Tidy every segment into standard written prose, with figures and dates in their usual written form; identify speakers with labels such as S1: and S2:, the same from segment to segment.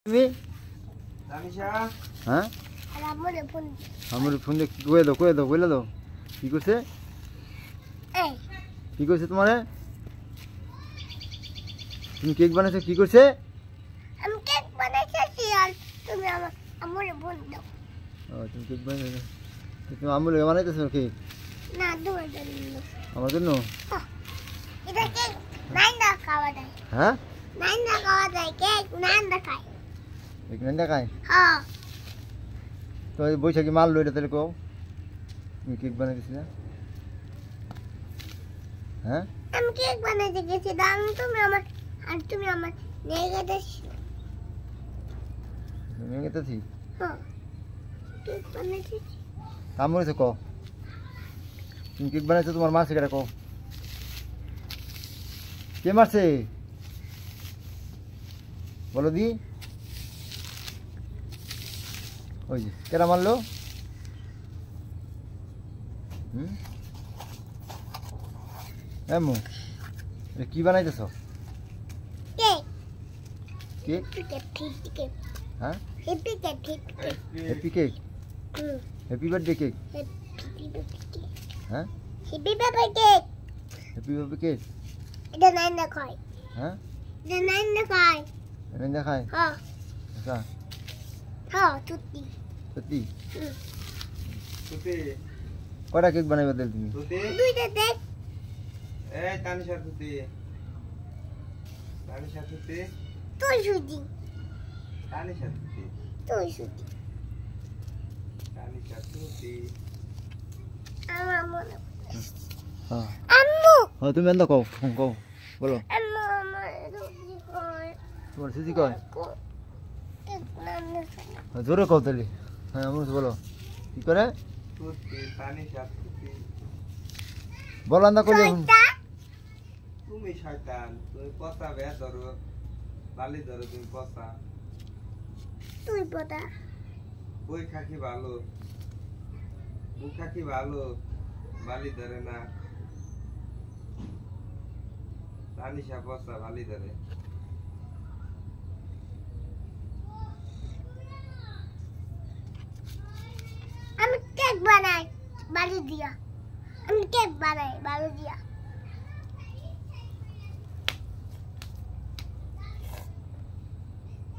S1: তুমি হ্যাঁ আমার ফোন দিয়ে কি কয়ে দাও বলে দাও কি করছে তোমারে তুমি কেক বানাইছো কি করছে
S2: আমি কেক বানাইছি আর তুমি আমারে ফোন দাও
S1: তুমি কেক বানাইছো তুমি আমুলে বানাইতেছো কেক
S2: না তোমার জন্য
S1: আমার জন্য
S2: এটা কেক নাই না খাওয়া যায়
S1: হ্যাঁ
S2: নাই না খাওয়া যায় কেক নাই না খায়
S1: কেক নাই না খায়
S2: হ্যাঁ
S1: তো এই বৈশাখী মাল লইটা তাহলে কও তুমি কেক বানাইতেছি না হ্যাঁ
S2: আমি কেক বানাইতে গেছি দাম তুমি আমার নিয়ে গেছো
S1: নিয়ে গেছি
S2: হ্যাঁ কেক বানাইছি
S1: কাম করেছো কও তুমি কেক বানাইছো তোমার মাছ কেটে কও কে মারছে বলো দি ওই যে কেরা মারলো এমু কি বানাইতেছ
S2: কেক
S1: কেক হ্যাঁ
S2: happy cake
S1: happy cake happy birthday cake হ্যাঁ
S2: happy birthday cake
S1: happy birthday cake
S2: এটা নাই না খায়
S1: হ্যাঁ
S2: এটা নাই না খায়
S1: নাই না খায়
S2: হ্যাঁ
S1: আচ্ছা
S2: হ্যাঁ সত্যি
S1: সত্যি
S3: তুতে
S1: কয়টা কেক বানাইবে দিল তুমি
S2: দুইটা দেখ
S3: এই তানিশা তুতে
S2: তুই সুজি
S3: তানিশা তুতে
S2: তুই সুজি
S3: তানিশা তুতে
S2: আমার মনে
S1: হ্যাঁ
S2: আম্মু
S1: হ্যাঁ তুমি এন্দা কও কও বলো
S2: আম্মু আমার সুজি কয়
S1: তোমার সুজি কয়
S2: কেক নামে
S1: জোরে কও তাহলে হ্যাঁ আমার বলো কি করে
S3: তুতে তানিশা তুতে
S1: বলো আন্দা কইলে
S3: তুমি শয়তান তুমি পচা বে ধরো বালি ধরো তুমি পচা
S2: তুই পতা
S3: বই খাকি ভালো বুক খাকি ভালো বালি ধরে না তানিশা পচা বালি ধরে
S2: আমি কেক বানাই বালু দিয়া আমি কেক বানাই বালু দিয়া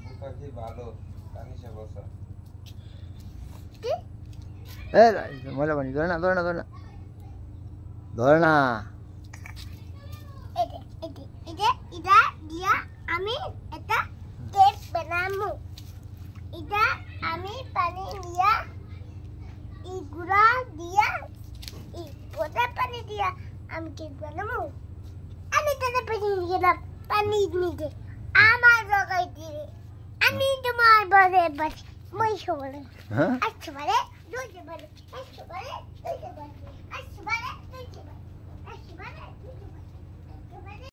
S3: বুক খাকি ভালো তানিশা পচা
S1: এ ময়লা পানি ধরে না
S2: এটা দিয়া আমি একটা কেক বানাবো এটা আমি পানি দিয়া এই গুড়া দিয়া এই গোটা পানি দিয়া আমি কেক বানাবো আমি তাতে পানি দিলাম পানি নিতে আমার লাগাই দিয়ে আমি তোমার বলে বাস মই সবলে
S1: হ্যাঁ
S2: আচ্ছা বলে দুইটা বলে আচ্ছা বলে দুইটা বলে আচ্ছা বলে দুইটা বলে আচ্ছা বলে দুইটা বলে